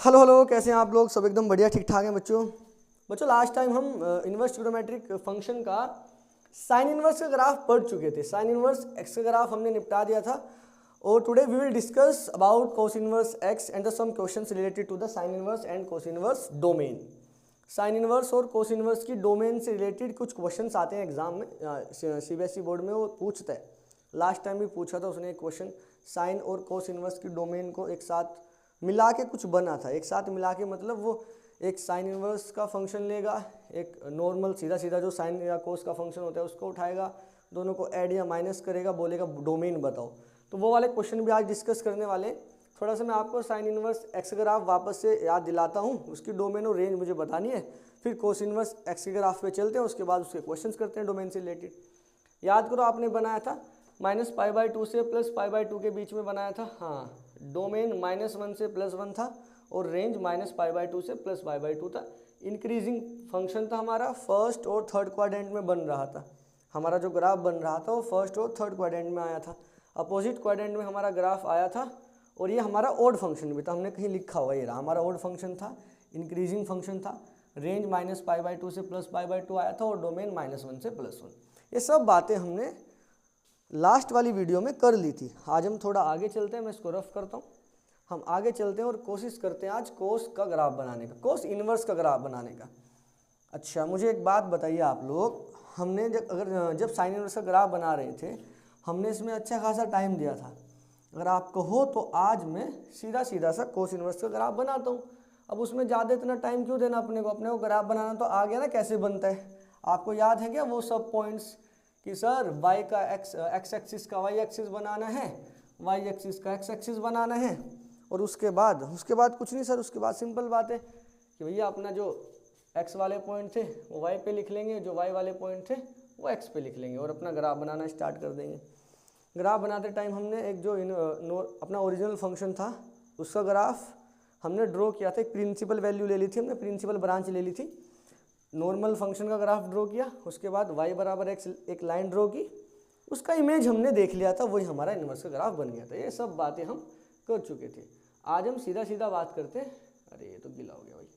Hello hello, कैसे हैं आप लोग? सब एकदम बढ़िया, ठीक ठाक हैं बच्चों लास्ट टाइम हम इन्वर्स ट्रिग्नोमेट्रिक फंक्शन का साइन इन्वर्स का ग्राफ पढ़ चुके थे। साइन इन्वर्स एक्स का ग्राफ हमने निपटा दिया था और today we will discuss about cos inverse x and the some questions related to the sine inverse and cos inverse domain. Sine inverse और कोस इन्वर्स की डोमेन से रिलेटेड कुछ क्वेश्चंस आते हैं एग्जाम में, सीबीएसई बोर्ड में वो पूछता है। लास्ट टाइम भी पूछा था उसने एक क्वेश्चन, साइन और कोस इन्वर्स की डोमेन को एक साथ मिला के कुछ बना था। एक साथ मिला के मतलब वो एक साइन इन्वर्स का फंक्शन लेगा, एक नॉर्मल सीधा सीधा जो साइन या कोस का फंक्शन होता है उसको उठाएगा, दोनों को ऐड या माइनस करेगा, बोलेगा डोमेन बताओ। तो वो वाले क्वेश्चन भी आज डिस्कस करने वाले हैं। थोड़ा सा मैं आपको साइन इन्वर्स एक्स ग्राफ वापस से याद दिलाता हूँ, उसकी डोमेन और रेंज मुझे बतानी है। फिर कोस इन्वर्स एक्स के ग्राफ पे चलते हैं, उसके बाद उसके क्वेश्चन करते हैं डोमेन से रिलेटेड। याद करो आपने बनाया था -π/2 से +π/2 के बीच में बनाया था। हाँ, डोमेन -1 से +1 था और रेंज -π/2 से +π/2 था। इंक्रीजिंग फंक्शन था हमारा, फर्स्ट और थर्ड क्वाड्रेंट में बन रहा था। हमारा जो ग्राफ बन रहा था वो फर्स्ट और थर्ड क्वाड्रेंट में आया था। अपोजिट क्वाड्रेंट में हमारा ग्राफ आया था और ये हमारा ओड फंक्शन भी था। हमने कहीं लिखा हुआ ये रहा, हमारा ओड फंक्शन था, इंक्रीजिंग फंक्शन था। रेंज -π/2 से +π/2 आया था और डोमेन -1 से +1। ये सब बातें हमने लास्ट वाली वीडियो में कर ली थी। आज हम थोड़ा आगे चलते हैं, मैं इसको रफ करता हूँ। हम आगे चलते हैं और कोशिश करते हैं आज कोस का ग्राफ बनाने का, कोस इन्वर्स का ग्राफ बनाने का। अच्छा, मुझे एक बात बताइए आप लोग, हमने जब साइन इन्वर्स का ग्राफ बना रहे थे, हमने इसमें अच्छा खासा टाइम दिया था। अगर आप कहो तो आज मैं सीधा सीधा सा कोस इन्वर्स का ग्राफ बनाता हूँ। अब उसमें ज़्यादा इतना टाइम क्यों देना अपने को ग्राफ बनाना तो आ गया ना कैसे बनता है। आपको याद है क्या वो सब पॉइंट्स कि सर y का एक्स एक्सिस का y एक्सिस बनाना है, y एक्सिस का x एक्सिस बनाना है, और उसके बाद कुछ नहीं सर, उसके बाद सिंपल बात है कि भैया अपना जो x वाले पॉइंट थे वो y पे लिख लेंगे, जो y वाले पॉइंट थे वो x पे लिख लेंगे और अपना ग्राफ बनाना स्टार्ट कर देंगे। ग्राफ बनाते टाइम हमने एक जो अपना ओरिजिनल फंक्शन था उसका ग्राफ हमने ड्रॉ किया था। एक प्रिंसिपल वैल्यू ले ली थी हमने, प्रिंसिपल ब्रांच ले ली थी, नॉर्मल फंक्शन का ग्राफ ड्रॉ किया। उसके बाद y बराबर x एक लाइन ड्रॉ की, उसका इमेज हमने देख लिया था, वही हमारा इन्वर्स का ग्राफ बन गया था। ये सब बातें हम कर चुके थे। आज हम सीधा सीधा बात करते हैं। अरे ये तो गीला हो गया भाई,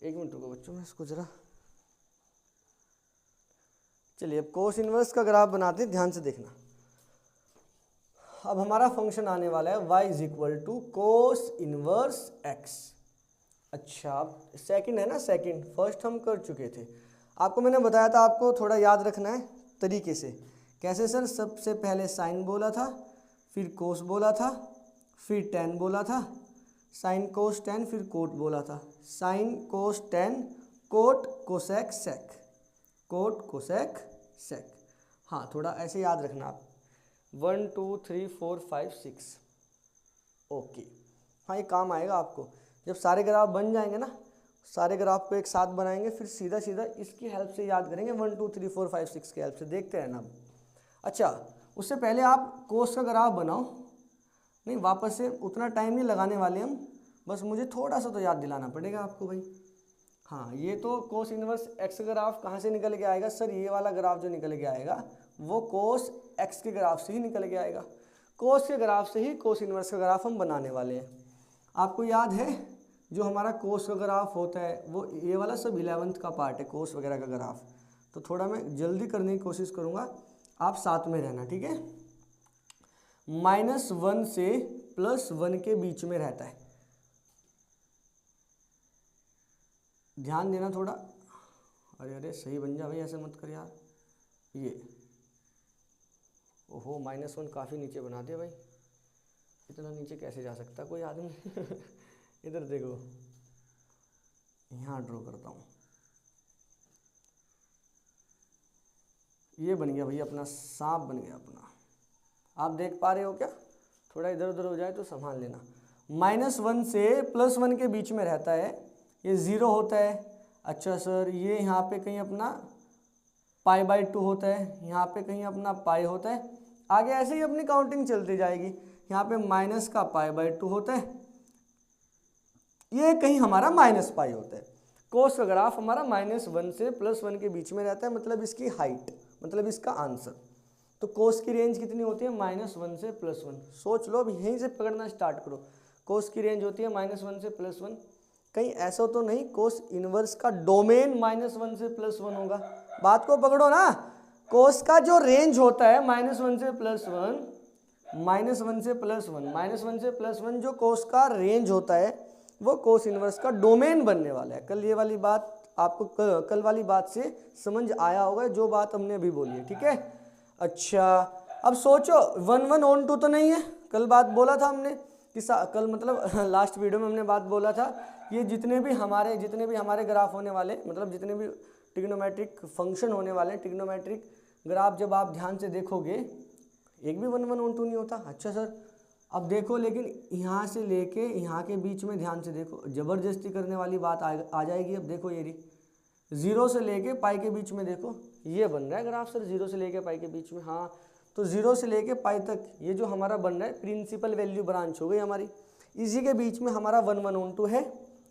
एक मिनट रुको बच्चों, मैं इसको जरा, चलिए अब कोस इन्वर्स का ग्राफ बनाते हैं, ध्यान से देखना। अब हमारा फंक्शन आने वाला है y = कोस इन्वर्स x। अच्छा, सेकंड है ना, सेकंड, फर्स्ट हम कर चुके थे। आपको मैंने बताया था आपको थोड़ा याद रखना है तरीके से। कैसे सर? सबसे पहले साइन बोला था, फिर कोस बोला था, फिर टेन बोला था, साइन कोस टेन, फिर कोट बोला था। Sine cos tan, cot cosec sec, cot cosec sec. हाँ, थोड़ा ऐसे याद रखना आप। 1 2 3 4 5 6। ओके, हाँ ये काम आएगा आपको। जब सारे ग्राफ बन जाएंगे ना, सारे ग्राफ को एक साथ बनाएंगे, फिर सीधा सीधा इसकी हेल्प से याद करेंगे, 1 2 3 4 5 6 की हेल्प से देखते रहना। अच्छा, उससे पहले आप कोस का ग्राफ बनाओ। नहीं, वापस से उतना टाइम नहीं लगाने वाले हम, बस मुझे थोड़ा सा तो याद दिलाना पड़ेगा आपको भाई। हाँ, ये तो कोस इन्वर्स एक्स ग्राफ कहाँ से निकल के आएगा सर? ये वाला ग्राफ जो निकल के आएगा वो कोस एक्स के ग्राफ से ही निकल के आएगा। कोस के ग्राफ से ही कोस इन्वर्स का ग्राफ हम बनाने वाले हैं। आपको याद है जो हमारा कोस का ग्राफ होता है वो ये वाला सब 11th का पार्ट है, कोस वगैरह का ग्राफ। तो थोड़ा मैं जल्दी करने की कोशिश करूँगा, आप साथ में रहना, ठीक है। -1 से +1 के बीच में रहता है, ध्यान देना थोड़ा। अरे अरे सही बन जा भाई, ऐसे मत कर यार। ये ओहो, -1 काफ़ी नीचे बना दे भाई, इतना नीचे कैसे जा सकता कोई आदमी। इधर देखो, यहाँ ड्रॉ करता हूँ, ये बन गया भैया अपना सांप बन गया अपना। आप देख पा रहे हो क्या? थोड़ा इधर उधर हो जाए तो संभाल लेना। -1 से +1 के बीच में रहता है, ये 0 होता है। अच्छा सर, ये यहाँ पे कहीं अपना π/2 होता है, यहाँ पे कहीं अपना पाई होता है, आगे ऐसे ही अपनी काउंटिंग चलती जाएगी। यहाँ पे माइनस का π/2 होता है, ये कहीं हमारा -π होता है। कोस का ग्राफ हमारा -1 से +1 के बीच में रहता है, मतलब इसकी हाइट, मतलब इसका आंसर। तो कोस की रेंज कितनी होती है? -1 से +1। सोच लो, अब यहीं से पकड़ना स्टार्ट करो। कोस की रेंज होती है -1 से +1। कहीं ऐसा तो नहीं कोस इनवर्स का डोमेन -1 से +1 होगा? बात को पकड़ो ना, कोस का जो रेंज होता है -1 से +1, -1 से +1, -1 से +1 जो कोस का रेंज होता है वो कोस इनवर्स का डोमेन बनने वाला है। कल ये वाली बात आपको कल वाली बात से समझ आया होगा जो बात हमने अभी बोली है, ठीक है। अच्छा अब सोचो 1 1 on 2 तो नहीं है, कल बात बोला था हमने कि कल मतलब लास्ट वीडियो में हमने बात बोला था ये जितने भी हमारे ग्राफ होने वाले, मतलब जितने भी ट्रिग्नोमेट्रिक फंक्शन होने वाले हैं, ट्रिग्नोमेट्रिक ग्राफ जब आप ध्यान से देखोगे एक भी 1 1 on 2 नहीं होता। अच्छा सर अब देखो, लेकिन यहाँ से लेके यहाँ के बीच में ध्यान से देखो, ज़बरदस्ती करने वाली बात आ जाएगी। अब देखो ये 0 से लेके पाई के बीच में देखो ये बन रहा है ग्राफ सर, 0 से लेके पाई के बीच में। हाँ तो 0 से लेके पाई तक ये जो हमारा बन रहा है प्रिंसिपल वैल्यू ब्रांच हो गई हमारी, इसी के बीच में हमारा 1 1 on 2 है।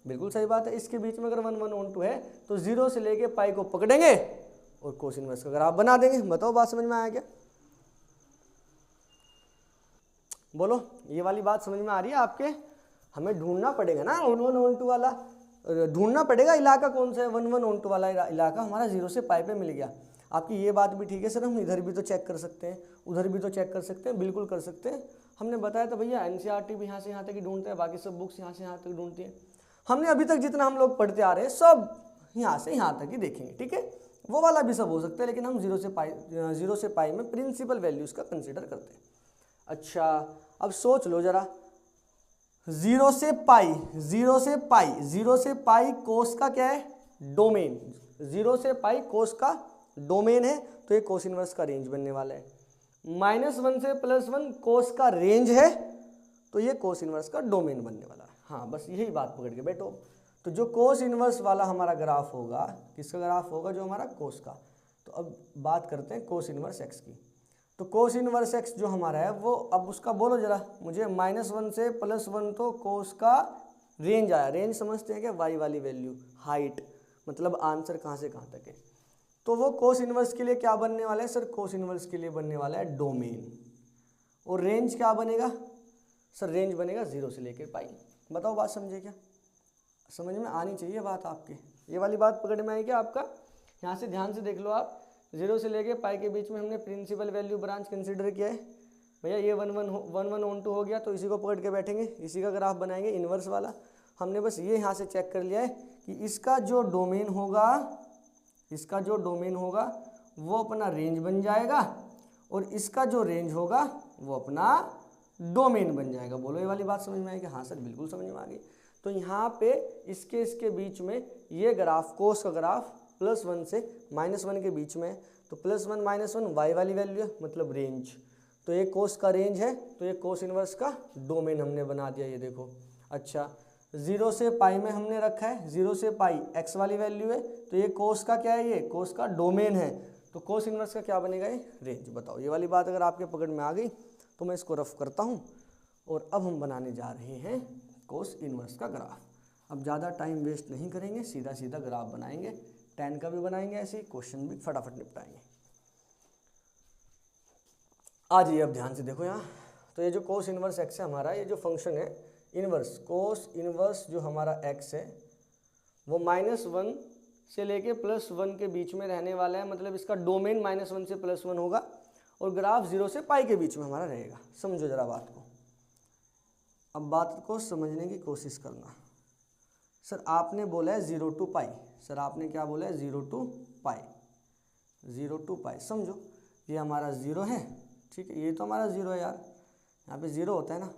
बिल्कुल सही बात है, इसके बीच में अगर 1 1 on 2 है तो 0 से लेके पाई को पकड़ेंगे और कोस इनवर्स का ग्राफ बना देंगे। बताओ बात समझ में आया क्या? बोलो ये वाली बात समझ में आ रही है आपके? हमें ढूंढना पड़ेगा ना 1 1 on 2 वाला, ढूंढना पड़ेगा इलाका कौन सा है। 1 1 on 2 वाला इलाका हमारा 0 से पाई पे मिल गया। आपकी ये बात भी ठीक है सर, हम इधर भी तो चेक कर सकते हैं, उधर भी तो चेक कर सकते हैं, बिल्कुल कर सकते हैं। हमने बताया था भैया एनसीईआरटी भी यहाँ से यहाँ तक ही ढूंढते हैं, बाकी सब बुक्स यहाँ से यहाँ तक ढूंढती हैं। हमने अभी तक जितना हम लोग पढ़ते आ रहे हैं सब यहाँ से यहाँ तक ही देखेंगे, ठीक है। वो वाला भी सब हो सकता है, लेकिन हम 0 से पाई में प्रिंसिपल वैल्यूज़ का कंसिडर करते हैं। अच्छा अब सोच लो जरा, 0 से पाई कोस का क्या है? डोमेन। 0 से पाई कोस का डोमेन है तो ये कोस इनवर्स का रेंज बनने वाला है। -1 से +1 कोस का रेंज है तो ये कोस इनवर्स का डोमेन बनने वाला है। हाँ बस यही बात पकड़ के बैठो। तो जो कोस इनवर्स वाला हमारा ग्राफ होगा, किसका ग्राफ होगा? जो हमारा कोस का। तो अब बात करते हैं कोस इनवर्स एक्स की। तो कोस इनवर्स एक्स जो हमारा है वो, अब उसका बोलो जरा मुझे, -1 से +1 तो कोस का रेंज आया। रेंज समझते हैं क्या? वाई वाली वैल्यू, हाइट, मतलब आंसर कहाँ से कहाँ तक है। तो वो कोस इनवर्स के लिए क्या बनने वाला है सर? कोस इनवर्स के लिए बनने वाला है डोमेन। और रेंज क्या बनेगा सर? रेंज बनेगा 0 से लेकर पाई। बताओ बात समझे क्या? समझ में आनी चाहिए बात आपके। ये वाली बात पकड़ में आई क्या आपका? यहाँ से ध्यान से देख लो आप, 0 से लेके पाई के बीच में हमने प्रिंसिपल वैल्यू ब्रांच कंसीडर किया है। भैया ये 1 1 on 2 हो गया तो इसी को पकड़ के बैठेंगे, इसी का ग्राफ बनाएंगे इनवर्स वाला। हमने बस ये यहाँ से चेक कर लिया है कि इसका जो डोमेन होगा वो अपना रेंज बन जाएगा और इसका जो रेंज होगा वो अपना डोमेन बन जाएगा। बोलो ये वाली बात समझ में आएगी? हाँ सर बिल्कुल समझ में आ गई। तो यहाँ पे इसके बीच में ये ग्राफ, कोस का ग्राफ +1 से -1 के बीच में, तो +1 -1 वाई वाली वैल्यू है, मतलब रेंज। तो ये कोस का रेंज है तो ये कोस इनवर्स का डोमेन हमने बना दिया, ये देखो। अच्छा 0 से पाई में हमने रखा है, 0 से पाई एक्स वाली वैल्यू है तो ये कोस का क्या है? ये कोस का डोमेन है। तो कोस इनवर्स का क्या बनेगा? ये रेंज। बताओ ये वाली बात अगर आपके पकड़ में आ गई तो मैं इसको रफ करता हूँ और अब हम बनाने जा रहे हैं कोस इनवर्स का ग्राफ। अब ज़्यादा टाइम वेस्ट नहीं करेंगे, सीधा सीधा ग्राफ बनाएंगे। 10 का भी बनाएंगे ऐसे ही, क्वेश्चन भी फटाफट निपटाएंगे। आ जाइए अब ध्यान से देखो यहाँ। तो ये जो कोस इनवर्स एक्स है हमारा, ये जो फंक्शन है इनवर्स, कोस इनवर्स जो हमारा एक्स है वो -1 से लेके +1 के बीच में रहने वाला है, मतलब इसका डोमेन -1 से +1 होगा और ग्राफ 0 से पाई के बीच में हमारा रहेगा। समझो जरा बात को। अब बात को समझने की कोशिश करना। सर आपने बोला है 0 to पाई, सर आपने क्या बोला है? 0 to पाई, 0 to पाई। समझो ये हमारा 0 है, ठीक है, ये तो हमारा 0 है यार, यहाँ पे 0 होता है ना।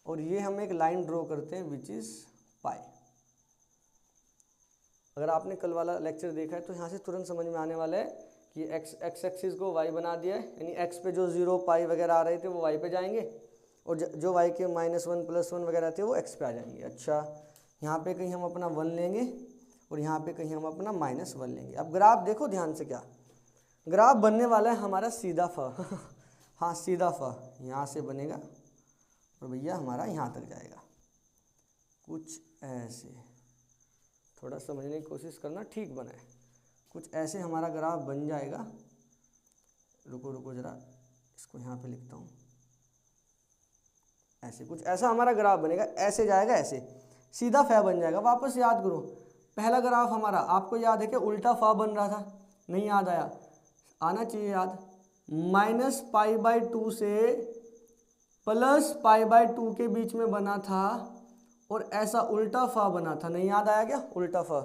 और ये हम एक लाइन ड्रॉ करते हैं विच इज़ पाई। अगर आपने कल वाला लेक्चर देखा है तो यहाँ से तुरंत समझ में आने वाला है कि एक्स एक्सिस को वाई बना दिया है, यानी एक्स पे जो 0 पाई वगैरह आ रहे थे वो वाई पे जाएंगे और जो वाई के -1 +1 वगैरह थे वो एक्स पे आ जाएंगे। अच्छा यहाँ पे कहीं हम अपना 1 लेंगे और यहाँ पे कहीं हम अपना -1 लेंगे। अब ग्राफ देखो ध्यान से, क्या ग्राफ बनने वाला है हमारा? सीधा फ हाँ सीधा फ यहाँ से बनेगा और भैया हमारा यहाँ तक जाएगा, कुछ ऐसे। थोड़ा समझने की कोशिश करना, ठीक बना है, कुछ ऐसे हमारा ग्राफ बन जाएगा। रुको रुको ज़रा, इसको यहाँ पे लिखता हूँ। ऐसे कुछ ऐसा हमारा ग्राफ बनेगा, ऐसे जाएगा ऐसे, सीधा फै बन जाएगा। वापस याद करो, पहला ग्राफ हमारा आपको याद है कि उल्टा फा बन रहा था, नहीं याद आया? आना चाहिए याद। -π/2 से +π/2 के बीच में बना था और ऐसा उल्टा फा बना था, नहीं याद आया क्या? उल्टा फा।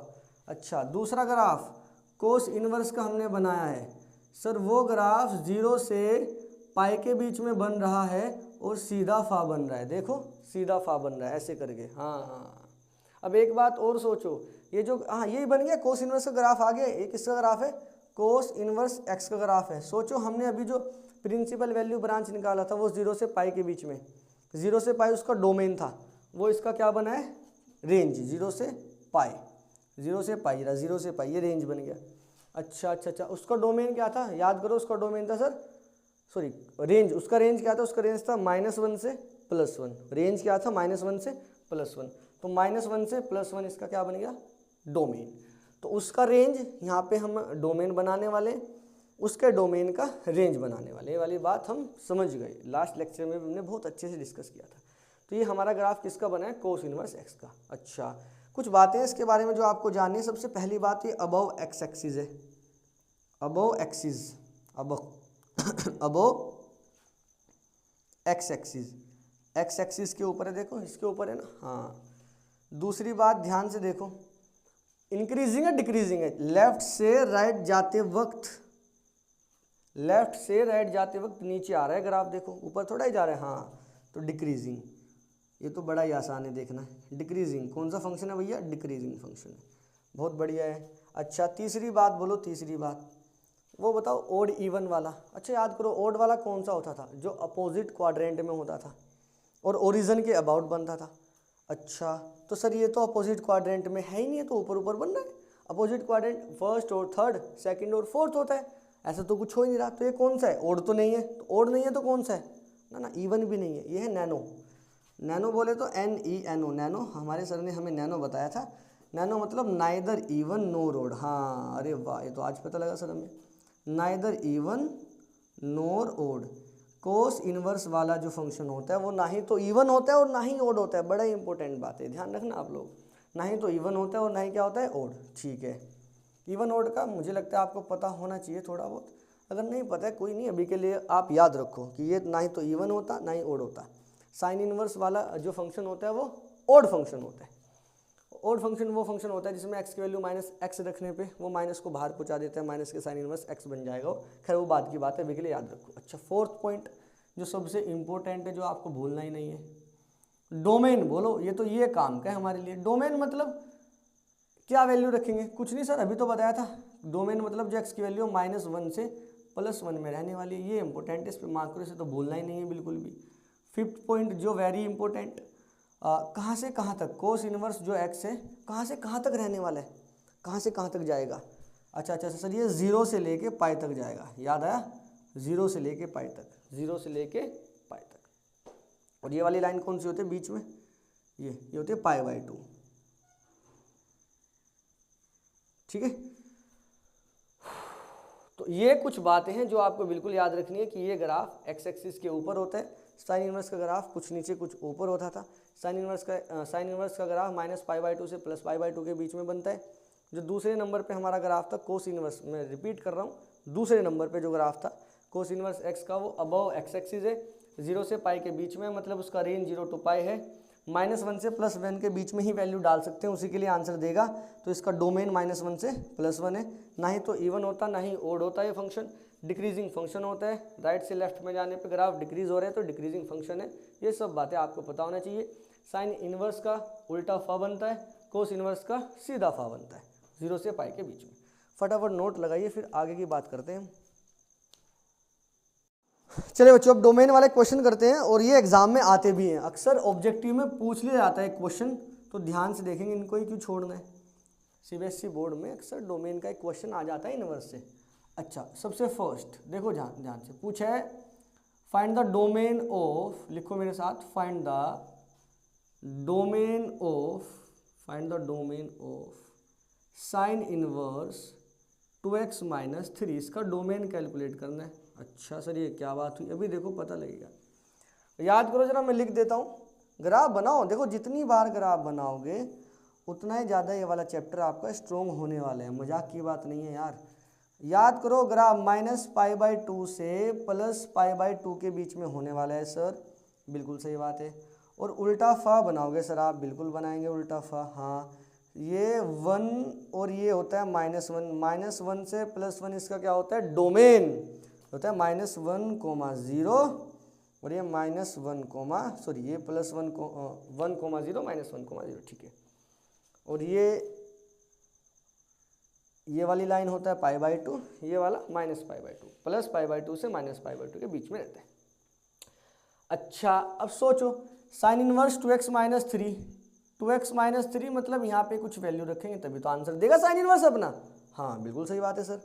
अच्छा, दूसरा ग्राफ कोस इनवर्स का हमने बनाया है सर, वो ग्राफ 0 से पाई के बीच में बन रहा है और सीधा फा बन रहा है, देखो सीधा फा बन रहा है ऐसे करके। हाँ, अब एक बात और सोचो, ये जो यही बन गया कोस इनवर्स का ग्राफ आ गया। एक किसका ग्राफ है? कोस इनवर्स एक्स का ग्राफ है। सोचो हमने अभी जो प्रिंसिपल वैल्यू ब्रांच निकाला था वो 0 से पाई के बीच में, 0 से पाई उसका डोमेन था, वो इसका क्या बना है? रेंज। 0 से पाई, 0 से पाई, 0 से पाई, ये रेंज बन गया। अच्छा, उसका डोमेन क्या था? याद करो, उसका डोमेन था सर, सॉरी रेंज, उसका रेंज क्या था? उसका रेंज था -1 से +1। रेंज क्या था? -1 से +1। तो -1 से +1 इसका क्या बन गया? डोमेन। तो उसका रेंज यहाँ पे हम डोमेन बनाने वाले, उसके डोमेन का रेंज बनाने वाले। ये वाली बात हम समझ गए, लास्ट लेक्चर में हमने बहुत अच्छे से डिस्कस किया था। तो ये हमारा ग्राफ किसका बना है? कोस इनवर्स एक्स का। अच्छा, कुछ बातें इसके बारे में जो आपको जाननी है। सबसे पहली बात, ये अबव एक्स एक्सिस है, above axis, above x axis, x axis के ऊपर है, देखो इसके ऊपर है ना। हाँ, दूसरी बात ध्यान से देखो, इंक्रीजिंग है डिक्रीजिंग है? लेफ्ट से राइट जाते वक्त, लेफ्ट से राइट जाते वक्त नीचे आ रहा है ग्राफ, देखो ऊपर थोड़ा ही जा रहा है। हाँ, तो डिक्रीजिंग, ये तो बड़ा ही आसान है देखना। डिक्रीजिंग कौन सा फंक्शन है भैया? डिक्रीजिंग फंक्शन है, बहुत बढ़िया है। अच्छा, तीसरी बात बोलो, तीसरी बात वो बताओ, ओड इवन वाला। अच्छा, याद करो, ओड वाला कौन सा होता था? जो अपोजिट क्वाड्रेंट में होता था और ओरिजिन के अबाउट बनता था। अच्छा, तो सर ये तो अपोजिट क्वाड्रेंट में है ही नहीं है, तो ऊपर ऊपर बन रहा है। अपोजिट क्वाड्रेंट फर्स्ट और थर्ड, सेकंड और फोर्थ होता है, ऐसा तो कुछ हो ही नहीं रहा। तो ये कौन सा है? ओड तो नहीं है, तो ओड नहीं है तो कौन सा है? ना, इवन भी नहीं है, ये है नैनो। नैनो बोले तो NENO, नैनो। हमारे सर ने हमें नैनो बताया था। नैनो मतलब नाइदर इवन नोर ओड। हाँ, अरे वाह, ये तो आज पता लगा सर हमें। Neither even nor odd. Cos inverse वाला जो फंक्शन होता है वो ना ही तो इवन होता है और ना ही ओड होता है। बड़ा इंपॉर्टेंट बात है, ध्यान रखना आप लोग। ना ही तो इवन होता है और ना ही क्या होता है? ओड। ठीक है, इवन ओड का मुझे लगता है आपको पता होना चाहिए थोड़ा बहुत। अगर नहीं पता है कोई नहीं, अभी के लिए आप याद रखो कि ये ना ही तो इवन होता ना ही ओड होता। साइन इनवर्स वाला जो फंक्शन होता है वो ओड फंक्शन होता है। ओड फंक्शन वो फंक्शन होता है जिसमें एक्स की वैल्यू -x रखने पे वो माइनस को बाहर पहुंचा देता है, माइनस के साइन इनवर्स x बन जाएगा। खैर वो बात की बात है, अभी के लिए याद रखो। अच्छा, फोर्थ पॉइंट जो सबसे इंपॉर्टेंट है, जो आपको भूलना ही नहीं है, डोमेन। बोलो, ये तो ये काम का है हमारे लिए। डोमेन मतलब क्या वैल्यू रखेंगे? कुछ नहीं सर, अभी तो बताया था। डोमेन मतलब जो एक्स की वैल्यू -1 से +1 में रहने वाली है, ये इंपॉर्टेंट है, इस पर मार्क करो, इसे तो भूलना ही नहीं है बिल्कुल भी। फिफ्थ पॉइंट जो वेरी इंपॉर्टेंट, कहाँ से कहाँ तक कोस इनवर्स जो एक्स है कहाँ से कहाँ तक रहने वाला है, कहाँ से कहाँ तक जाएगा? अच्छा सर, ये 0 से लेके पाई तक जाएगा, याद आया? 0 से लेके पाई तक, 0 से लेके पाई तक। और ये वाली लाइन कौन सी होती है बीच में? ये होती है π/2। ठीक है, तो ये कुछ बातें हैं जो आपको बिल्कुल याद रखनी है कि ये ग्राफ एक्स एक्सिस के ऊपर होता है। साइन इनवर्स का ग्राफ कुछ नीचे कुछ ऊपर होता था। साइन इनवर्स का ग्राफ -π/2 से +π/2 के बीच में बनता है। जो दूसरे नंबर पे हमारा ग्राफ था कोस इनवर्स, मैं रिपीट कर रहा हूँ, दूसरे नंबर पे जो ग्राफ था कोस इनवर्स एक्स का, वो अबव एक्स एक्सिस है, 0 से पाई के बीच में, मतलब उसका रेंज 0 to पाई है। -1 से +1 के बीच में ही वैल्यू डाल सकते हैं, उसी के लिए आंसर देगा। तो इसका डोमेन -1 से +1 है। ना ही तो इवन होता ना ही ओड होता है फंक्शन। डिक्रीजिंग फंक्शन होता है, राइट से लेफ्ट में जाने पे ग्राफ डिक्रीज हो रहा है तो डिक्रीजिंग फंक्शन है। ये सब बातें आपको पता होना चाहिए। साइन इनवर्स का उल्टा फा बनता है, कोस इनवर्स का सीधा फा बनता है, 0 से पाई के बीच में। फटाफट नोट लगाइए, फिर आगे की बात करते हैं। चलिए बच्चों, अब डोमेन वाले क्वेश्चन करते हैं, और ये एग्जाम में आते भी हैं, अक्सर ऑब्जेक्टिव में पूछ लिया जाता है क्वेश्चन, तो ध्यान से देखेंगे, इनको ही क्यों छोड़ना है। CBSE बोर्ड में अक्सर डोमेन का एक क्वेश्चन आ जाता है इनवर्स से। अच्छा, सबसे फर्स्ट देखो ध्यान से पूछा है, फाइंड द डोमेन ऑफ, लिखो मेरे साथ, find the domain of sine inverse 2x - 3, इसका डोमेन कैलकुलेट करना है। अच्छा सर, ये क्या बात हुई? अभी देखो पता लगेगा। याद करो जरा, मैं लिख देता हूँ। ग्राफ बनाओ, देखो जितनी बार ग्राफ बनाओगे उतना ही ज़्यादा ये वाला चैप्टर आपका स्ट्रॉन्ग होने वाला है, मजाक की बात नहीं है यार। याद करो, ग्राफ -π/2 से +π/2 के बीच में होने वाला है सर, बिल्कुल सही बात है। और उल्टा फा बनाओगे सर आप, बिल्कुल बनाएंगे उल्टा फा, हाँ। ये 1 और ये होता है -1, -1 से +1 इसका क्या होता है, डोमेन होता है -1,0 और ये -1, सॉरी ये +1 1,0 -1,0, ठीक है। और ये वाली लाइन होता है π/2, ये वाला -π/2, +π/2 से -π/2 के बीच में रहता है। अच्छा अब सोचो, साइन इनवर्स 2x - 3, 2x - 3 मतलब यहाँ पे कुछ वैल्यू रखेंगे तभी तो आंसर देगा साइन इनवर्स अपना। हाँ बिल्कुल सही बात है सर।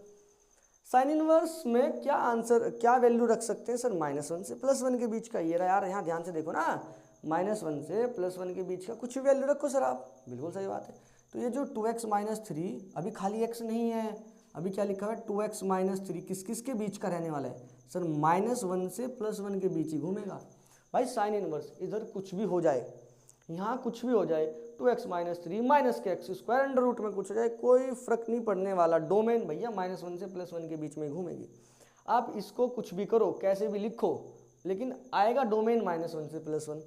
साइन इनवर्स में क्या आंसर, क्या वैल्यू रख सकते हैं सर, -1 से +1 के बीच का। ये रहा यार, यहाँ ध्यान से देखो ना, -1 से +1 के बीच का कुछ भी वैल्यू रखो सर आप, बिल्कुल सही बात है। तो ये जो 2x - 3 अभी खाली x नहीं है, अभी क्या लिखा हुआ है, 2x - 3 किस किस के बीच का रहने वाला है सर, -1 से +1 के बीच ही घूमेगा। भाई साइन इनवर्स इधर कुछ भी हो जाए, यहाँ कुछ भी हो जाए, 2x - 3 माइनस के x² अंडर रूट में कुछ हो जाए, कोई फर्क नहीं पड़ने वाला। डोमेन भैया -1 से +1 के बीच में घूमेगी। आप इसको कुछ भी करो, कैसे भी लिखो, लेकिन आएगा डोमेन -1 से +1।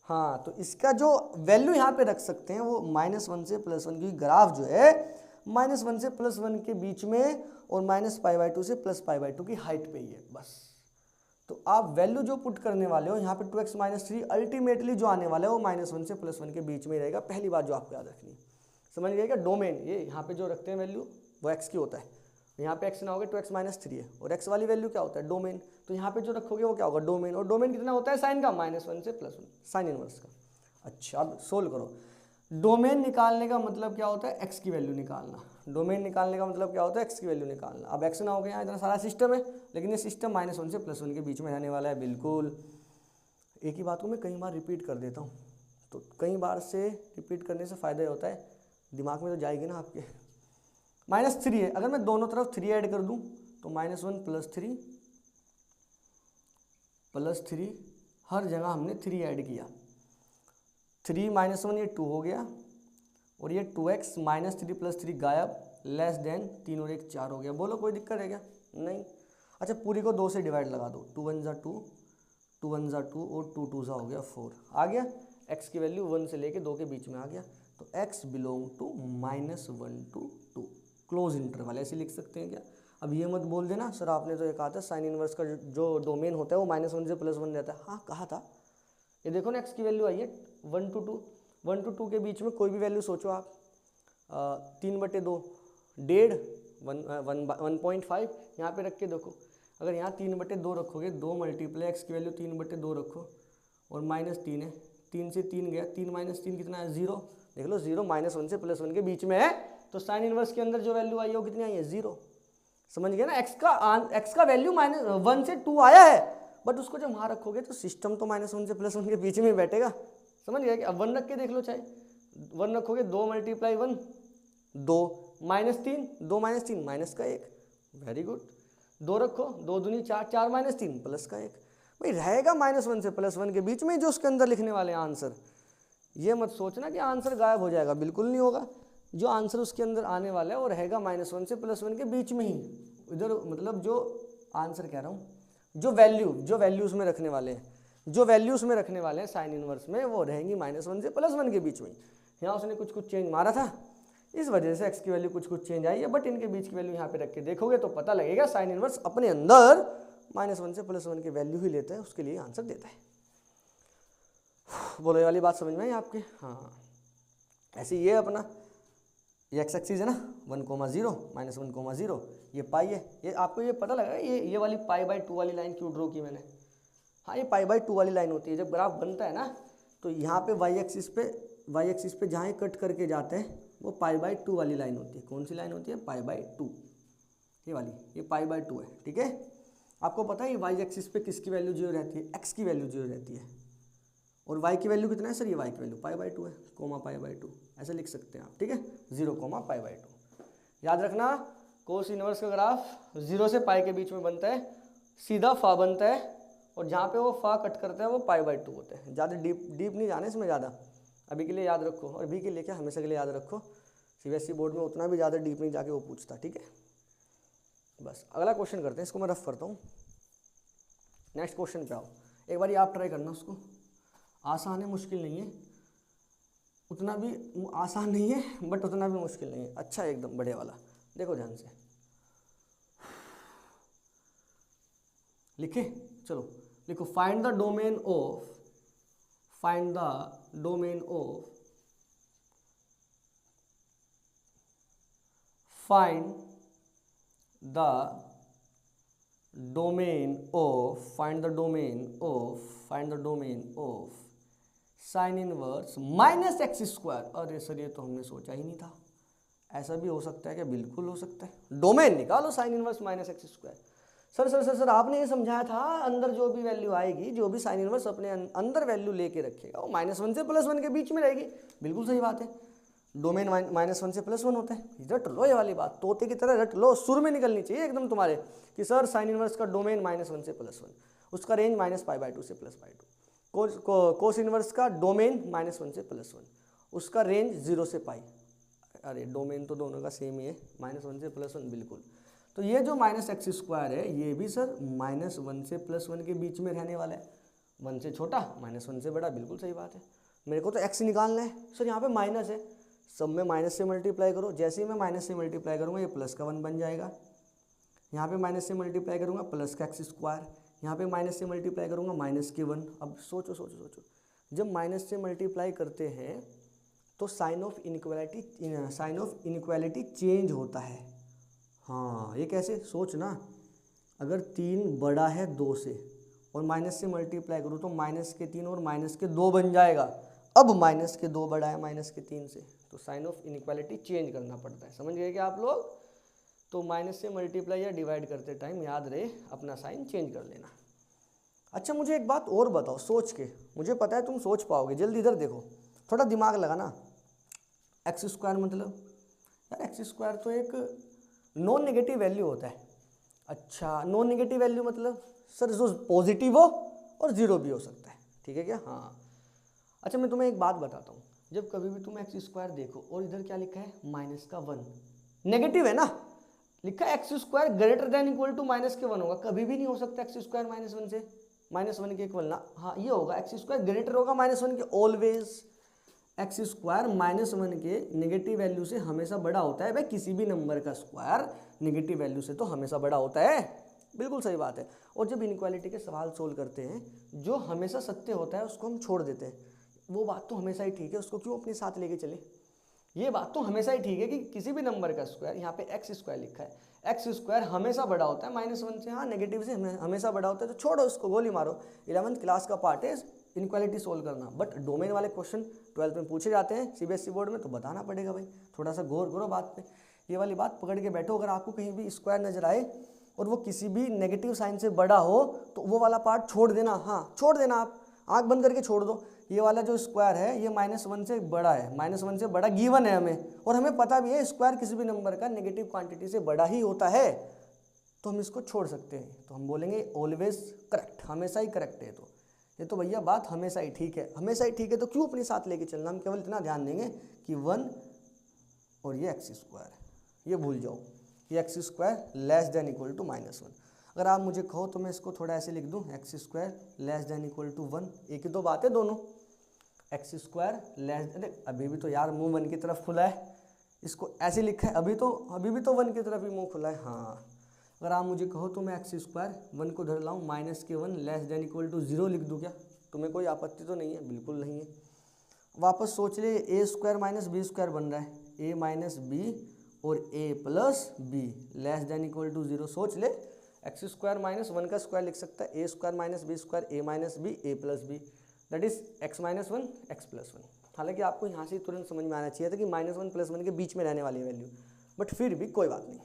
हाँ तो इसका जो वैल्यू यहाँ पे रख सकते हैं वो -1 से +1 की, ग्राफ जो है -1 से +1 के बीच में और -π/2 से +π/2 की हाइट पे ही है बस। तो आप वैल्यू जो पुट करने वाले हो यहाँ पे 2x - 3 अल्टीमेटली जो आने वाला है वो -1 से +1 के बीच में ही रहेगा। पहली बात जो आपको याद रखनी है, समझ गए क्या, डोमेन ये यहाँ पे जो रखते हैं वैल्यू वो x की होता है, यहाँ पे x ना होगा, 2x - 3 है, और x वाली वैल्यू क्या होता है, डोमेन। तो यहाँ पे जो रखोगे वो क्या होगा, डोमेन। और डोमेन कितना होता है साइन का, -1 से +1, साइन इनवर्स का। अच्छा अब सोल्व करो। डोमेन निकालने का मतलब क्या होता है, x की वैल्यू निकालना। डोमेन निकालने का मतलब क्या होता है, x की वैल्यू निकालना। अब x ना हो गया, यहाँ इतना सारा सिस्टम है, लेकिन ये सिस्टम -1 से +1 के बीच में रहने वाला है, बिल्कुल। एक ही बात को मैं कई बार रिपीट कर देता हूँ, तो कई बार से रिपीट करने से फ़ायदा होता है, दिमाग में तो जाएगी ना आपके। -3 है, अगर मैं दोनों तरफ 3 ऐड कर दूँ तो -1 + 3 हर जगह हमने 3 ऐड किया, 3 - 1 ये 2 हो गया, और ये 2x - 3 + 3 गायब, लेस देन 3 और 1 4 हो गया। बोलो कोई दिक्कत है क्या, नहीं। अच्छा पूरी को 2 से डिवाइड लगा दो, 2 1 = 2, 2 1 = 2 और 2 2 हो गया 4 आ गया। x की वैल्यू 1 से लेके 2 के बीच में आ गया, तो x belong to -1 to 2, close interval ऐसे लिख सकते हैं क्या। अब ये मत बोल देना सर आपने तो ये कहा था साइन इनवर्स का जो डोमेन होता है वो -1 से +1 रहता है। हाँ कहा था, ये देखो ना x की वैल्यू आई है 1 to 2, 1 to 2 के बीच में कोई भी वैल्यू सोचो आप, 3/2, 1.5, 1.5 यहाँ पे रख के देखो। अगर यहाँ 3/2 रखोगे, 2 × x की वैल्यू 3/2 रखो, और -3 है, 3 से 3 गया, 3 - 3 कितना है, 0। देख लो 0 -1 से +1 के बीच में है, तो साइन इनवर्स के अंदर जो वैल्यू आई है वो कितनी आई है, 0। समझ गए ना, x का वैल्यू -1 से 2 आया है, बट उसको जब वहाँ रखोगे तो सिस्टम तो -1 से +1 के बीच में ही बैठेगा। समझ गया कि अब 1 रख के देख लो, चाहे 1 रखोगे, 2 × 1 2, -3, 2 - 3 -1, वेरी गुड। 2 रखो, 2 दूनी 4, 4 - 3 +1, भाई रहेगा -1 से +1 के बीच में जो उसके अंदर लिखने वाले हैं आंसर। ये मत सोचना कि आंसर गायब हो जाएगा, बिल्कुल नहीं होगा। जो आंसर उसके अंदर आने वाला है वो रहेगा -1 से +1 के बीच में ही। इधर मतलब जो आंसर कह रहा हूँ, जो वैल्यू उसमें रखने वाले हैं, जो वैल्यू उसमें रखने वाले हैं साइन इनवर्स में, वो रहेंगी -1 से +1 के बीच में। यहाँ उसने कुछ चेंज मारा था, इस वजह से x की वैल्यू कुछ चेंज आई है, बट इनके बीच की वैल्यू यहाँ पे रख के देखोगे तो पता लगेगा साइन इनवर्स अपने अंदर -1 से +1 की वैल्यू ही लेता है, उसके लिए आंसर देता है। बोलो ये वाली बात समझ में आई आपके। हाँ ऐसे ये अपना ये x एक्सिस है ना, 1, 0 -1, 0, ये पाई है। ये आपको ये पता लगा ये वाली π/2 वाली लाइन क्यों ड्रॉ की मैंने। हाँ ये π/2 वाली लाइन होती है, जब ग्राफ बनता है ना तो यहाँ पे y एक्सिस पे जहाँ कट करके जाते हैं वो π/2 वाली लाइन होती है। कौन सी लाइन होती है, π/2, ये वाली, ये π/2 है, ठीक है। आपको पता है ये y एक्सिस पे किसकी वैल्यू 0 रहती है, x की वैल्यू 0 रहती है, और y की वैल्यू कितना है सर, ये y की वैल्यू π/2 है, π/2 ऐसे लिख सकते हैं आप, ठीक है, 0, π/2। याद रखना कोस इनवर्स का ग्राफ 0 से पाई के बीच में बनता है, सीधा फा बनता है, और जहाँ पे वो फा कट करता है वो π/2 होते हैं। ज़्यादा डीप नहीं जाने इसमें ज़्यादा, अभी के लिए याद रखो, और अभी के लिए क्या हमेशा के लिए याद रखो, सीबीएसई बोर्ड में उतना भी ज़्यादा डीप नहीं जाके वो पूछता, ठीक है। बस अगला क्वेश्चन करते हैं, इसको मैं रफ करता हूँ। नेक्स्ट क्वेश्चन पे आओ, एक बार आप ट्राई करना उसको, आसान है मुश्किल नहीं है, उतना भी आसान नहीं है बट उतना भी मुश्किल नहीं है, अच्छा एकदम बढ़िया वाला। देखो ध्यान से, लिखे, चलो लिखो, find the domain of, find the domain of, find the domain of, find the domain of, find the domain of sine inverse minus x square. अरे सर ये तो हमने सोचा ही नहीं था, ऐसा भी हो सकता है क्या? बिल्कुल हो सकता है। डोमेन निकालो sine inverse minus x square. Sir sir sir sir आपने ये समझाया था अंदर जो भी वैल्यू आएगी, जो भी साइन इनवर्स अपने अंदर वैल्यू लेके रखेगा वो -1 से +1 के बीच में रहेगी। बिल्कुल सही बात है, डोमेन -1 से +1 होता है। रट लो ये वाली बात, तोते की तरह रट लो, सुर में निकलनी चाहिए एकदम तुम्हारे कि सर साइन इनवर्स का डोमेन -1 से +1, उसका रेंज -π/2 से +π2। कोस इनवर्स का डोमेन -1 से +1, उसका रेंज 0 से π। अरे डोमेन तो दोनों का सेम ही है, -1 से +1 बिल्कुल। तो ये जो -x² है ये भी सर -1 से +1 के बीच में रहने वाला है, 1 से छोटा -1 से बड़ा, बिल्कुल सही बात है। मेरे को तो x निकालना है सर, यहाँ पे माइनस है, सब में माइनस से मल्टीप्लाई करो, जैसे ही मैं माइनस से मल्टीप्लाई करूँगा ये प्लस का 1 बन जाएगा, यहाँ पे माइनस से मल्टीप्लाई करूँगा प्लस का x², यहाँ पे माइनस से मल्टीप्लाई करूँगा -1। अब सोचो सोचो सोचो, जब माइनस से मल्टीप्लाई करते हैं तो साइन ऑफ इनइक्वालिटी चेंज होता है। हाँ ये कैसे, सोच ना, अगर 3 बड़ा है 2 से और माइनस से मल्टीप्लाई करूँ तो -3 और -2 बन जाएगा। अब -2 बड़ा है -3 से, तो साइन ऑफ इनइक्वालिटी चेंज करना पड़ता है। समझ गए क्या आप लोग? तो माइनस से मल्टीप्लाई या डिवाइड करते टाइम याद रहे अपना साइन चेंज कर लेना। अच्छा मुझे एक बात और बताओ सोच के, मुझे पता है तुम सोच पाओगे, जल्दी इधर देखो, थोड़ा दिमाग लगाना। x² मतलब यार x² तो एक नॉन नेगेटिव वैल्यू होता है। अच्छा नॉन नेगेटिव वैल्यू मतलब सर जो पॉजिटिव हो और 0 भी हो सकता है, ठीक है क्या? हाँ अच्छा मैं तुम्हें एक बात बताता हूँ, जब कभी भी तुम x² देखो और इधर क्या लिखा है -1, नेगेटिव है ना, लिखा है x² greater than equal to -1 होगा, कभी भी नहीं हो सकता x² -1 से, -1 के इक्वल ना, हाँ ये होगा x² ग्रेटर होगा -1 के, ऑलवेज x² -1 के नेगेटिव वैल्यू से हमेशा बड़ा होता है। भाई किसी भी नंबर का स्क्वायर नेगेटिव वैल्यू से तो हमेशा बड़ा होता है, बिल्कुल सही बात है। और जब इनइक्वालिटी के सवाल सोल्व करते हैं, जो हमेशा सत्य होता है उसको हम छोड़ देते हैं, वो बात तो हमेशा ही ठीक है, उसको क्यों अपने साथ लेके चले? ये बात तो हमेशा ही ठीक है कि किसी भी नंबर का स्क्वायर, यहाँ पे x² लिखा है, x² हमेशा बड़ा होता है -1 से, हाँ नेगेटिव से हमेशा बड़ा होता है, तो छोड़ो उसको, गोली मारो। 11th क्लास का पार्ट है इनइक्वालिटी सोल्व करना, बट डोमेन वाले क्वेश्चन 12th में पूछे जाते हैं सीबीएसई बोर्ड में, तो बताना पड़ेगा भाई, थोड़ा सा गौर करो बात पे, ये वाली बात पकड़ के बैठो। अगर आपको कहीं भी स्क्वायर नजर आए और वो किसी भी नेगेटिव साइन से बड़ा हो तो वो वाला पार्ट छोड़ देना, हाँ छोड़ देना, आप आंख बंद करके छोड़ दो। ये वाला जो स्क्वायर है ये -1 से बड़ा है, -1 से बड़ा गिवन है हमें, और हमें पता भी है स्क्वायर किसी भी नंबर का नेगेटिव क्वांटिटी से बड़ा ही होता है, तो हम इसको छोड़ सकते हैं। तो हम बोलेंगे ऑलवेज करेक्ट, हमेशा ही करेक्ट है। तो ये तो भैया बात हमेशा ही ठीक है, हमेशा ही ठीक है, तो क्यों अपने साथ लेके चलना? हम केवल इतना ध्यान देंगे कि 1 और ये x², ये भूल जाओ, ये x² less than equal to -1। अगर आप मुझे कहो तो मैं इसको थोड़ा ऐसे लिख दूं, x² less than equal to 1, एक ही तो बात है दोनों, x² लेस, अभी भी तो यार मुंह 1 की तरफ खुला है, इसको ऐसे लिखा है, अभी भी तो 1 की तरफ ही मुंह खुला है। हाँ अगर आप मुझे कहो तो मैं x² 1 को धर लाऊं -1 लेस देन इक्वल टू 0 लिख दूं, क्या तुम्हें कोई आपत्ति तो नहीं है? बिल्कुल नहीं है। वापस सोच ले, a² -b² बन रहा है, a - b और a + b less than equal to 0। सोच ले, x² -1 का स्क्वायर लिख सकता है, a² - b², a - b, a + b, that is x - 1 x + 1। हालांकि आपको यहाँ से तुरंत समझ में आना चाहिए था कि -1 + 1 के बीच में रहने वाली वैल्यू, बट फिर भी कोई बात नहीं।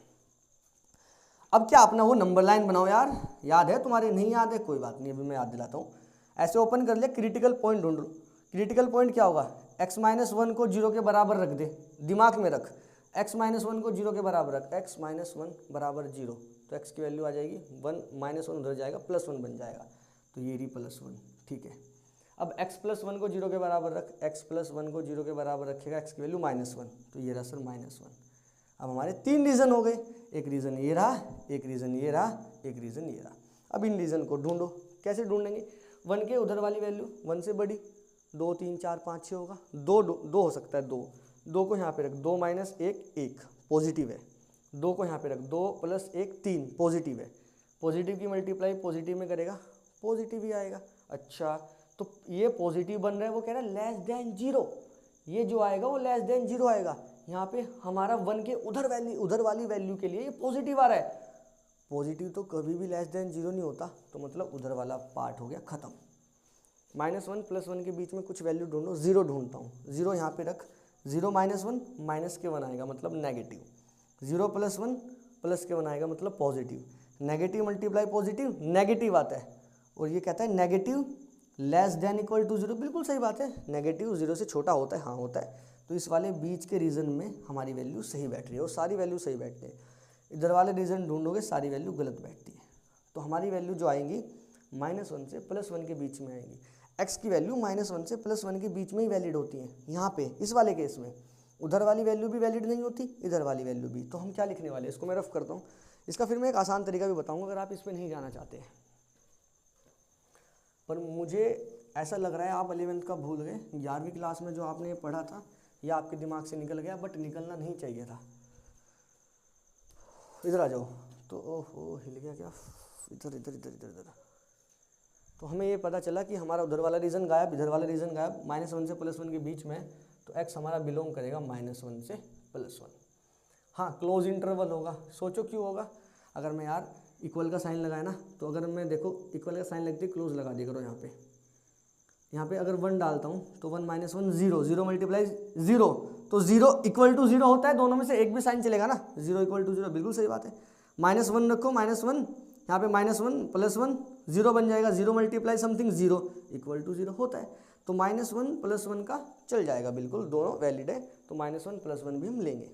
अब क्या अपना वो नंबर लाइन बनाओ यार, याद है तुम्हारे? नहीं याद है कोई बात नहीं, अभी मैं याद दिलाता हूँ। ऐसे ओपन कर ले, क्रिटिकल पॉइंट ढूंढ लो। क्रिटिकल पॉइंट क्या होगा? x - 1 को 0 के बराबर रख दे, दिमाग में रख, x - 1 को 0 के बराबर रख, x - 1 = 0, तो x की वैल्यू आ जाएगी 1 - 1 उधर जाएगा +1 बन जाएगा, तो तो ये रही +1, ठीक है। अब x+1 को 0 के बराबर रख, x+1 को 0 के बराबर रखेगा, x की वैल्यू -1, तो ये रहा सर -1। अब हमारे 3 रीज़न हो गए, एक रीज़न ये रहा, एक रीज़न ये रहा, एक रीज़न ये रहा। अब इन रीज़न को ढूंढो, कैसे ढूंढेंगे? 1 के उधर वाली वैल्यू 1 से बड़ी, 2 3 4 5 6 होगा, 2 हो सकता है, 2 को यहाँ पे रख, 2 - 1 1 पॉजिटिव है, 2 को यहाँ पे रख, 2 + 1 3 पॉजिटिव है, पॉजिटिव की मल्टीप्लाई पॉजिटिव में करेगा पॉजिटिव ही आएगा। अच्छा, तो ये पॉजिटिव बन रहा है, वो कह रहा है लेस देन 0, ये जो आएगा वो लेस देन 0 आएगा। यहाँ पे हमारा 1 के उधर वाली वैल्यू के लिए ये पॉजिटिव आ रहा है, पॉजिटिव तो कभी भी लेस देन 0 नहीं होता, तो मतलब उधर वाला पार्ट हो गया ख़त्म। -1 + 1 के बीच में कुछ वैल्यू ढूंढो, 0 ढूंढता हूँ, 0 यहाँ पे रख, 0 - 1 माइनस के 1 आएगा मतलब नेगेटिव, 0 + 1 प्लस के 1 आएगा मतलब positive, negative multiply positive negative आता है, और ये कहता है negative less than equal to 0, बिल्कुल सही बात है, नेगेटिव 0 से छोटा होता है, हाँ होता है। तो इस वाले बीच के रीजन में हमारी वैल्यू सही बैठ रही है और सारी वैल्यू सही बैठते हैं। इधर वाले रीजन ढूंढोगे सारी वैल्यू गलत बैठती है, तो हमारी वैल्यू जो आएंगी -1 से +1 के बीच में आएंगी। x की वैल्यू -1 से +1 के बीच में ही वैलिड होती है यहाँ पे इस वाले केस में, उधर वाली वैल्यू भी वैलिड नहीं होती, इधर वाली वैल्यू भी। तो हम क्या लिखने वाले हैं, इसको मैं रफ करता हूँ, इसका फिर मैं एक आसान तरीका भी बताऊँगा अगर आप इस पर नहीं जाना चाहते हैं। पर मुझे ऐसा लग रहा है आप 11वीं का भूल गए, 11वीं क्लास में जो आपने पढ़ा था ये आपके दिमाग से निकल गया, बट निकलना नहीं चाहिए था। इधर आ जाओ, तो ओहो हिल गया क्या, इधर इधर इधर इधर इधर। तो हमें ये पता चला कि हमारा उधर वाला रीजन गायब, इधर वाला रीजन गायब, -1 से +1 के बीच में, तो x हमारा बिलोंग करेगा -1 से +1। हाँ, क्लोज इंटरवल होगा, सोचो क्यों होगा? अगर मैं यार इक्वल का साइन लगाया ना, तो अगर मैं देखो इक्वल का साइन लगती क्लोज लगा दिया करो, यहाँ पे अगर 1 डालता हूँ तो 1 - 1 0, 0 × 0, तो 0 = 0 होता है, दोनों में से एक भी साइन चलेगा ना, 0 = 0, बिल्कुल सही बात है। -1 रखो, -1 यहाँ पे -1 + 1 0 बन जाएगा, 0 × समथिंग 0 = 0 होता है, तो -1 + 1 का चल जाएगा, बिल्कुल दोनों वैलिड है, तो -1 + 1 भी हम लेंगे।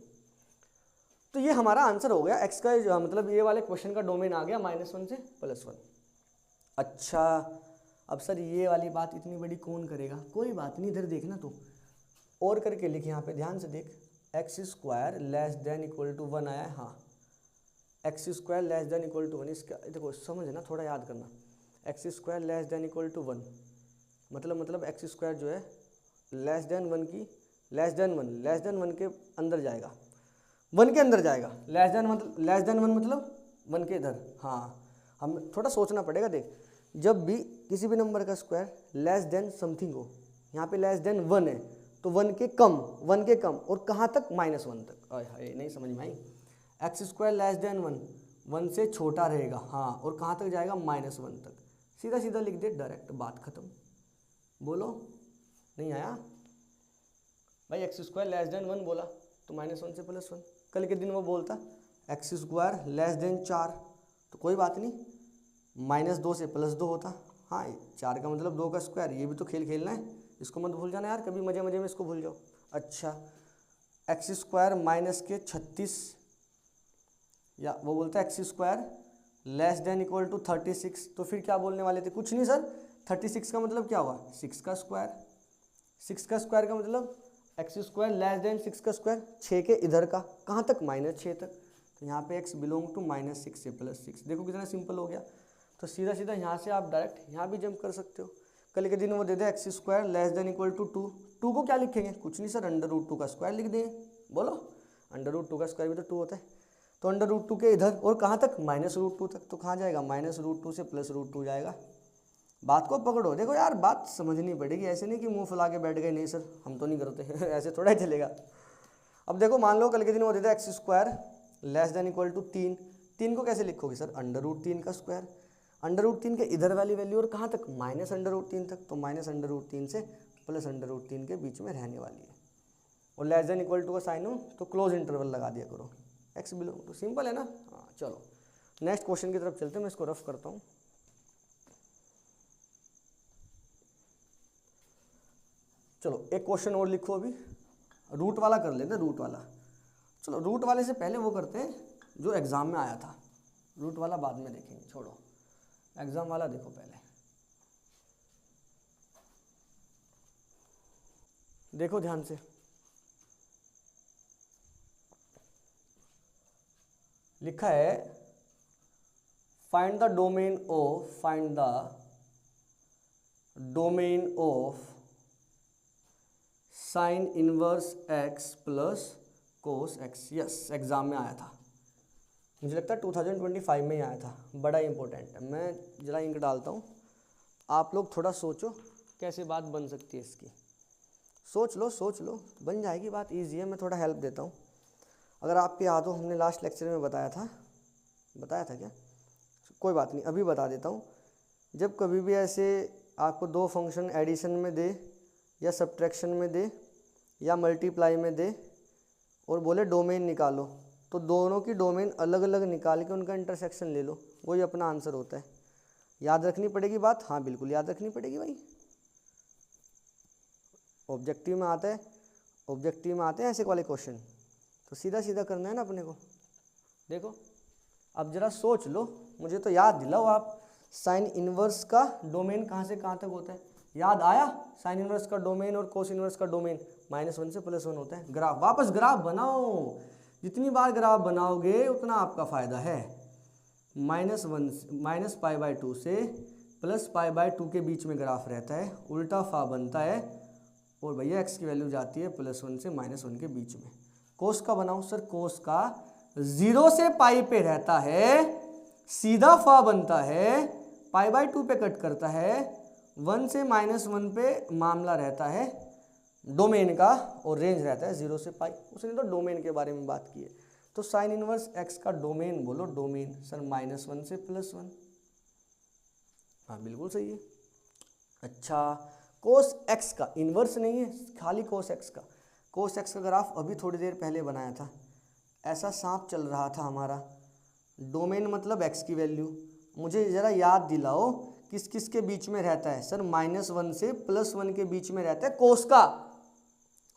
तो ये हमारा आंसर हो गया, x का मतलब ये वाले क्वेश्चन का डोमेन आ गया -1 से +1। अच्छा, अब सर ये वाली बात इतनी बड़ी कौन करेगा? कोई बात नहीं, इधर देखना तो और करके लिख, यहाँ पे ध्यान से देख, x² < 1 आया है, हाँ x² < 1, इसका देखो समझना, थोड़ा याद करना, x² < 1 मतलब x² जो है <1 की <1 के अंदर जाएगा, 1 के अंदर जाएगा, <1 मतलब 1 के इधर। हाँ, हम थोड़ा सोचना पड़ेगा। देख, जब भी किसी भी नंबर का स्क्वायर लेस देन समथिंग हो, यहाँ पे लेस देन 1 है, तो 1 के कम, और कहाँ तक? -1 तक। अरे नहीं समझ में आई, x² < 1 से छोटा रहेगा, हाँ, और कहाँ तक जाएगा? -1 तक। सीधा सीधा लिख दे, डायरेक्ट, बात खत्म। बोलो, नहीं आया भाई? x² < 1 बोला तो -1 से +1, कल के दिन वो बोलता x² < 4, तो कोई बात नहीं, -2 से +2 होता। हाँ, 4 का मतलब 2 का स्क्वायर, ये भी तो खेल खेलना है, इसको मत भूल जाना यार, कभी मजे मजे में इसको भूल जाओ। अच्छा, x² -36, या वो बोलता है x² < 36, तो फिर क्या बोलने वाले थे? कुछ नहीं सर, 36 का मतलब क्या हुआ? 6 का स्क्वायर, 6 का स्क्वायर का मतलब x² < 6 का स्क्वायर, 6 के इधर का, कहाँ तक? -6 तक, तो यहाँ पे x बिलोंग टू -6 से +6। देखो कितना सिंपल हो गया। तो सीधा सीधा यहाँ से आप डायरेक्ट यहाँ भी जंप कर सकते हो। कल के दिन वो दे दे x² < 2, 2 को क्या लिखेंगे? कुछ नहीं सर, √2 का स्क्वायर लिख देंगे। बोलो, √2 का स्क्वायर भी तो 2 होता है, तो √2 के इधर, और कहाँ तक? -√2 तक, तो कहाँ जाएगा? -√2 से +√2 जाएगा। बात को पकड़ो। देखो यार, बात समझनी पड़ेगी, ऐसे नहीं कि मुंह फुला के बैठ गए, नहीं सर हम तो नहीं करते ऐसे थोड़ा ही चलेगा। अब देखो, मान लो कल के दिन वो देता है x² < 3, 3 को कैसे लिखोगे सर? √3 का स्क्वायर, √3 के इधर वाली वैल्यू, और कहाँ तक? -√3 तक, तो -√3 से +√3 के बीच में रहने वाली है, और < का साइन हो तो क्लोज इंटरवल लगा दिया करो, x बिलोंग टू। सिंपल है ना? हाँ, चलो नेक्स्ट क्वेश्चन की तरफ चलते हैं, मैं इसको रफ करता हूँ। चलो एक क्वेश्चन और लिखो, अभी रूट वाला कर लेते हैं, रूट वाला। चलो रूट वाले से पहले वो करते हैं जो एग्ज़ाम में आया था, रूट वाला बाद में देखेंगे, छोड़ो, एग्ज़ाम वाला देखो पहले। देखो ध्यान से, लिखा है find the domain of sine inverse x plus cos x. Yes, exam में आया था, मुझे लगता है 2025 में ही आया था, बड़ा इंपॉर्टेंट है। मैं जरा इंक डालता हूँ, आप लोग थोड़ा सोचो कैसे बात बन सकती है इसकी। सोच लो, बन जाएगी बात, ईजी है। मैं थोड़ा हेल्प देता हूँ। अगर आपके याद हो, हमने लास्ट लेक्चर में बताया था क्या? कोई बात नहीं, अभी बता देता हूँ। जब कभी भी ऐसे आपको दो फंक्शन एडिशन में दे या सब्ट्रैक्शन में दे या मल्टीप्लाई में दे और बोले डोमेन निकालो, तो दोनों की डोमेन अलग अलग निकाल के उनका इंटरसेक्शन ले लो, वही अपना आंसर होता है। याद रखनी पड़ेगी बात, हाँ बिल्कुल याद रखनी पड़ेगी भाई। ऑब्जेक्टिव में आते हैं ऐसे वाले क्वेश्चन, तो सीधा सीधा करना है ना अपने को। देखो अब जरा सोच लो, मुझे तो याद दिलाओ आप, साइन इनवर्स का डोमेन कहाँ से कहाँ तक होता है? याद आया? साइन इनवर्स का डोमेन और कोस इनवर्स का डोमेन -1 से +1 होता है। ग्राफ, वापस ग्राफ बनाओ, जितनी बार ग्राफ बनाओगे उतना आपका फ़ायदा है। -π/2 से +π/2 के बीच में ग्राफ रहता है, उल्टा फा बनता है, और भैया x की वैल्यू जाती है +1 से -1 के बीच में। कोस का बनाओ सर, कोस का 0 से पाई पे रहता है, सीधा फा बनता है, π/2 पे कट करता है, 1 से -1 पे मामला रहता है डोमेन का, और रेंज रहता है 0 से पाई। उसने तो डोमेन के बारे में बात की है। तो साइन इनवर्स x का डोमेन बोलो, डोमेन सर -1 से +1। हाँ बिल्कुल सही है। अच्छा, कोस x का इन्वर्स नहीं है, खाली कोस x का। कोस x का ग्राफ अभी थोड़ी देर पहले बनाया था। ऐसा सांप चल रहा था हमारा, डोमेन मतलब x की वैल्यू। मुझे ज़रा याद दिलाओ किस किस के बीच में रहता है? सर -1 से +1 के बीच में रहता है कोस का।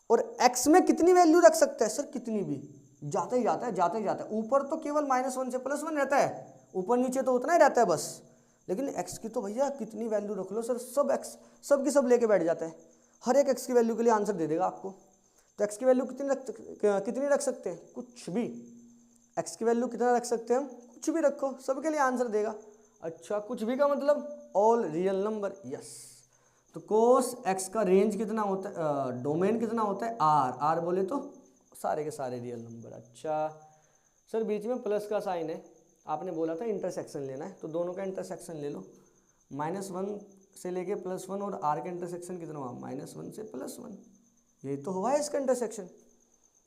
और x में कितनी वैल्यू रख सकते हैं? सर कितनी भी, जाता ही जाता है। ऊपर तो केवल -1 से +1 रहता है, ऊपर नीचे तो उतना ही रहता है बस। लेकिन x की तो भैया कितनी वैल्यू रख लो सर, सब x सब की सब लेके बैठ जाता है, हर एक x की वैल्यू के लिए आंसर दे देगा आपको। तो x की वैल्यू कितनी रख सकते हैं? कुछ भी। x की वैल्यू कितना रख सकते हैं हम? कुछ भी रखो, सबके लिए आंसर देगा। अच्छा, कुछ भी का मतलब ऑल रियल नंबर। यस, तो कोस x का रेंज कितना होता है, डोमेन कितना होता है? r बोले तो सारे के सारे रियल नंबर। अच्छा सर, बीच में प्लस का साइन है, आपने बोला था इंटरसेक्शन लेना है, तो दोनों का इंटरसेक्शन ले लो। -1 से लेके +1 और r का इंटरसेक्शन कितना हुआ? -1 से +1। यही तो हुआ है इसका इंटरसेक्शन।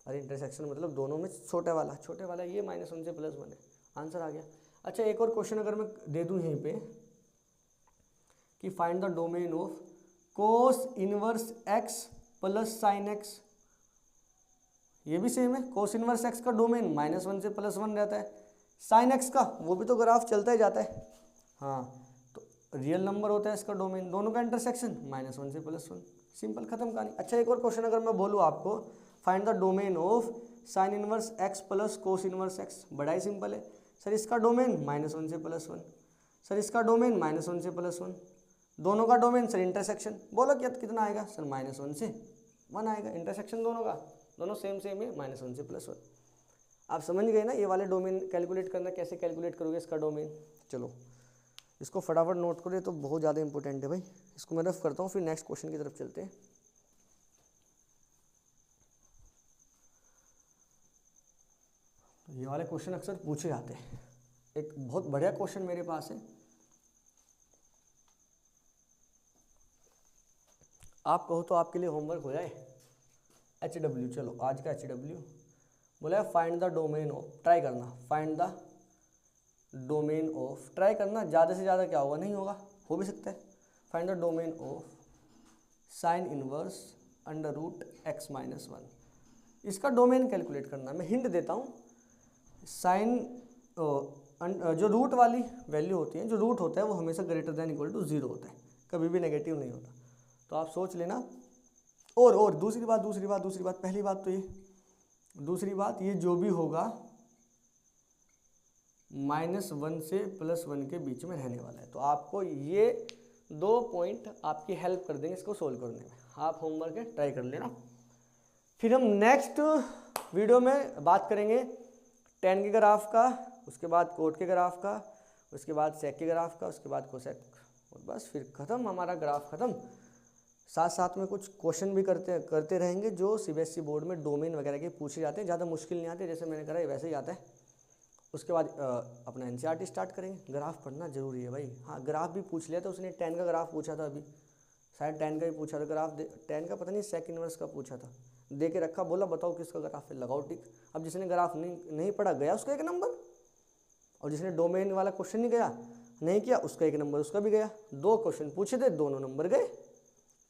अरे इंटरसेक्शन मतलब दोनों में छोटे वाला ये -1 से +1 है, आंसर आ गया। अच्छा, एक और क्वेश्चन अगर मैं दे दूं यहीं पे कि find the domain of cos inverse x plus sign x, ये भी सेम है। कोस इनवर्स x का डोमेन -1 से +1 रहता है, साइन x का वो भी तो ग्राफ चलता ही जाता है। हाँ, तो रियल नंबर होता है इसका डोमेन, दोनों का इंटरसेक्शन -1 से +1, सिंपल, खत्म कहानी। अच्छा, एक और क्वेश्चन अगर मैं बोलूँ आपको, find the domain of sine inverse x plus cos inverse x, बड़ा ही सिंपल है सर। इसका डोमेन -1 से +1, सर इसका डोमेन -1 से +1, दोनों का डोमेन सर इंटरसेक्शन। बोलो क्या कितना आएगा? सर -1 से 1 आएगा, इंटरसेक्शन दोनों का, दोनों सेम है, -1 से +1। आप समझ गए ना ये वाले डोमेन कैलकुलेट करना, कैसे कैलकुलेट करोगे इसका डोमेन। चलो इसको फटाफट नोट करो, ये तो बहुत ज़्यादा इंपॉर्टेंट है भाई। इसको मैं रफ करता हूँ, फिर नेक्स्ट क्वेश्चन की तरफ चलते हैं। ये वाले क्वेश्चन अक्सर पूछे जाते हैं। एक बहुत बढ़िया क्वेश्चन मेरे पास है, आप कहो तो आपके लिए होमवर्क हो जाए। HW, चलो आज का HW बोला है find the domain of, try करना, find the domain of, try करना, ज़्यादा से ज़्यादा क्या होगा, नहीं होगा, हो भी सकता है। Find the domain of sine inverse √x - 1, इसका डोमेन कैलकुलेट करना। मैं हिंट देता हूँ, साइन जो रूट वाली वैल्यू होती है, जो रूट होता है वो हमेशा ग्रेटर दैन इक्वल टू 0 होता है, कभी भी नेगेटिव नहीं होता। तो आप सोच लेना। और दूसरी बात, पहली बात तो ये, दूसरी बात ये जो भी होगा -1 से +1 के बीच में रहने वाला है। तो आपको ये 2 पॉइंट आपकी हेल्प कर देंगे इसको सोल्व करने में। आप होमवर्क है ट्राई कर लेना। फिर हम नेक्स्ट वीडियो में बात करेंगे टेन के ग्राफ का, उसके बाद कोट के ग्राफ का, उसके बाद सेक के ग्राफ का, उसके बाद कोसेक, और बस फिर ख़त्म हमारा ग्राफ ख़त्म। साथ साथ में कुछ क्वेश्चन भी करते रहेंगे जो सीबीएसई बोर्ड में डोमेन वगैरह के पूछे जाते हैं, ज़्यादा मुश्किल नहीं आते, जैसे मैंने करा वैसे ही आता है। उसके बाद अपना एनसीईआरटी स्टार्ट करेंगे। ग्राफ पढ़ना जरूरी है भाई। हाँ, ग्राफ भी पूछ लिया था उसने, 10 का ग्राफ पूछा था अभी, शायद 10 का ही पूछा था ग्राफ, 10 का पता नहीं सेक इनवर्स का पूछा था, दे के रखा, बोला बताओ किसका ग्राफ है, लगाओ टिक। अब जिसने ग्राफ नहीं पढ़ा गया उसका 1 नंबर, और जिसने डोमेन वाला क्वेश्चन नहीं किया उसका 1 नंबर, उसका भी गया। 2 क्वेश्चन पूछे थे, दोनों नंबर गए,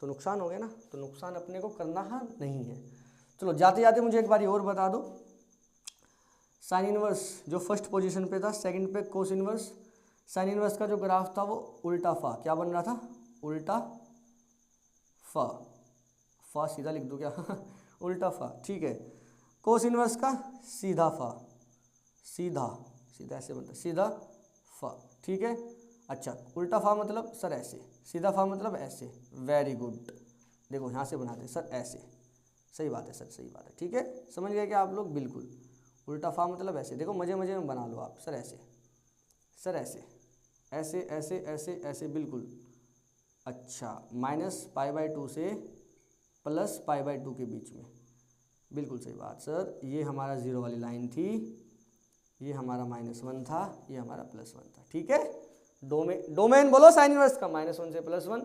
तो नुकसान हो गया ना। तो नुकसान अपने को करना नहीं है। चलो जाते जाते मुझे एक बार और बता दो, साइन इनवर्स जो फर्स्ट पोजीशन पे था, सेकंड पे कोस इनवर्स। साइन इनवर्स का जो ग्राफ था वो उल्टा फा, क्या बन रहा था, उल्टा फा सीधा लिख दूं क्या उल्टा फा, ठीक है। कोस इनवर्स का सीधा फा, सीधा ऐसे बनता है, सीधा फा, ठीक है। अच्छा, उल्टा फा मतलब सर ऐसे, सीधा फा मतलब ऐसे, वेरी गुड। देखो यहाँ से बनाते हैं सर ऐसे, सही बात है सर, सही बात है, ठीक है, समझ गए क्या आप लोग, बिल्कुल। उल्टा फा मतलब ऐसे, देखो मजे में बना लो आप, सर ऐसे, सर ऐसे, ऐसे ऐसे ऐसे ऐसे, बिल्कुल। अच्छा, -π/2 से +π/2 के बीच में, बिल्कुल सही बात सर। ये हमारा 0 वाली लाइन थी, ये हमारा -1 था, ये हमारा +1 था, ठीक है। डोमेन बोलो साइन इनवर्स का, -1 से +1,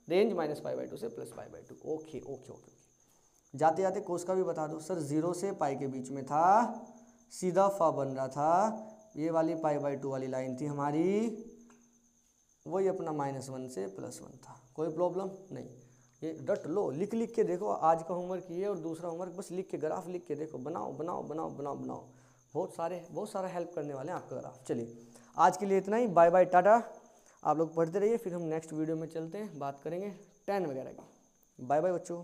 रेंज -π/2 से +π/2, ओके ओके ओके। जाते जाते कोस का भी बता दो सर, 0 से पाई के बीच में था, सीधा फा बन रहा था, ये वाली π/2 वाली लाइन थी हमारी, वही अपना -1 से +1 था, कोई प्रॉब्लम नहीं। ये डट लो, लिख के देखो, आज का होमवर्क ये और दूसरा होमवर्क बस लिख के, ग्राफ लिख के देखो, बनाओ बनाओ बनाओ बनाओ बनाओ, बहुत सारा हेल्प करने वाले हैं आपका ग्राफ। चलिए आज के लिए इतना ही, बाय बाय टाटा। आप लोग पढ़ते रहिए, फिर हम नेक्स्ट वीडियो में चलते हैं, बात करेंगे 10 वगैरह की। बाय बाय बच्चों।